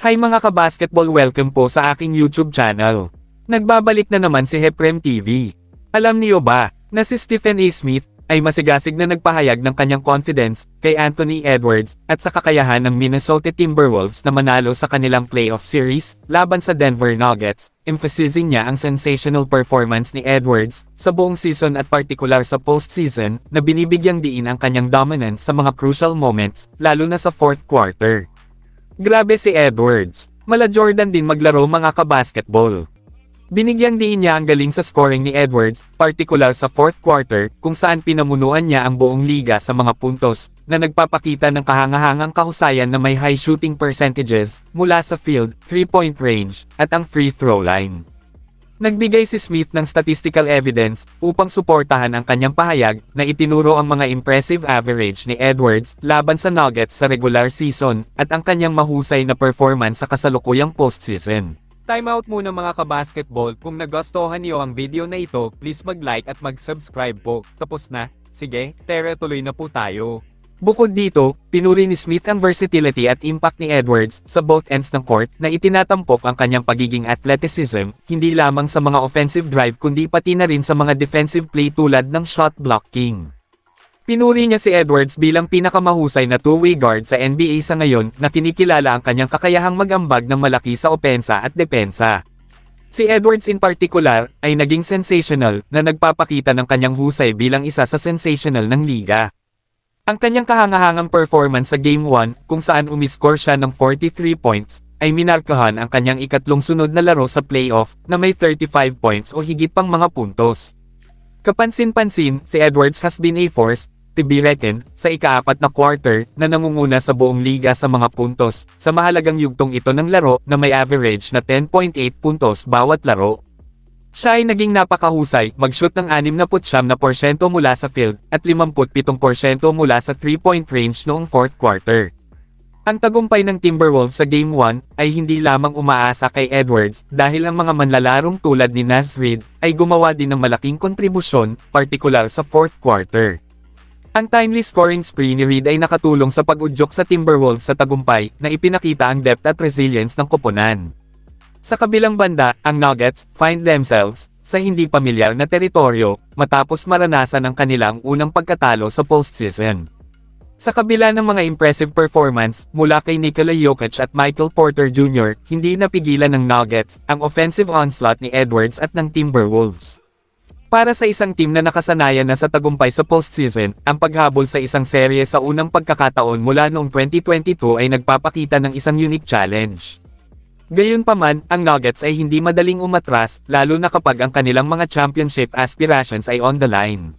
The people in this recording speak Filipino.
Hi mga kabasketball, welcome po sa aking YouTube channel. Nagbabalik na naman si Heprem TV. Alam niyo ba, na si Stephen A. Smith, ay masigasig na nagpahayag ng kanyang confidence kay Anthony Edwards at sa kakayahan ng Minnesota Timberwolves na manalo sa kanilang playoff series laban sa Denver Nuggets, emphasizing niya ang sensational performance ni Edwards sa buong season at partikular sa postseason na binibigyang diin ang kanyang dominance sa mga crucial moments, lalo na sa fourth quarter. Grabe si Edwards, mala Jordan din maglaro mga kabasketball. Binigyang diin niya ang galing sa scoring ni Edwards, partikular sa fourth quarter, kung saan pinamunuan niya ang buong liga sa mga puntos, na nagpapakita ng kahangahangang kahusayan na may high shooting percentages, mula sa field, 3-point range, at ang free throw line. Nagbigay si Smith ng statistical evidence, upang suportahan ang kanyang pahayag, na itinuro ang mga impressive average ni Edwards, laban sa Nuggets sa regular season, at ang kanyang mahusay na performance sa kasalukuyang postseason. Time out muna mga kabasketball, kung nagustuhan niyo ang video na ito, please mag-like at mag-subscribe po. Tapos na? Sige, tara tuloy na po tayo. Bukod dito, pinuri ni Smith ang versatility at impact ni Edwards sa both ends ng court na itinatampok ang kanyang pagiging athleticism, hindi lamang sa mga offensive drive kundi pati na rin sa mga defensive play tulad ng shot blocking. Pinuri niya si Edwards bilang pinakamahusay na two-way guard sa NBA sa ngayon na kinikilala ang kanyang kakayahang mag-ambag ng malaki sa opensa at depensa. Si Edwards in particular ay naging sensational na nagpapakita ng kanyang husay bilang isa sa sensational ng liga. Ang kanyang kahangahangang performance sa Game 1 kung saan umiscore siya ng 43 points ay minarkahan ang kanyang ikatlong sunod na laro sa playoff na may 35 points o higit pang mga puntos. Kapansin-pansin, si Edwards has been a force to be reckoned sa ika-4 na quarter na nangunguna sa buong liga sa mga puntos sa mahalagang yugtong ito ng laro na may average na 10.8 puntos bawat laro. Siya ay naging napakahusay, mag-shoot ng 69% mula sa field at 57% mula sa 3-point range noong fourth quarter. Ang tagumpay ng Timberwolves sa Game 1 ay hindi lamang umaasa kay Edwards dahil ang mga manlalarong tulad ni Naz Reid ay gumawa din ng malaking kontribusyon, partikular sa fourth quarter. Ang timely scoring spree ni Reid ay nakatulong sa pag-udyok sa Timberwolves sa tagumpay na ipinakita ang depth at resilience ng koponan. Sa kabilang banda, ang Nuggets find themselves sa hindi pamilyar na teritoryo matapos maranasan ang kanilang unang pagkatalo sa postseason. Sa kabila ng mga impressive performance mula kay Nikola Jokic at Michael Porter Jr., hindi napigilan ng Nuggets ang offensive onslaught ni Edwards at ng Timberwolves. Para sa isang team na nakasanayan na sa tagumpay sa postseason, ang paghabol sa isang serye sa unang pagkakataon mula noong 2022 ay nagpapakita ng isang unique challenge. Gayunpaman, ang Nuggets ay hindi madaling umatras, lalo na kapag ang kanilang mga championship aspirations ay on the line.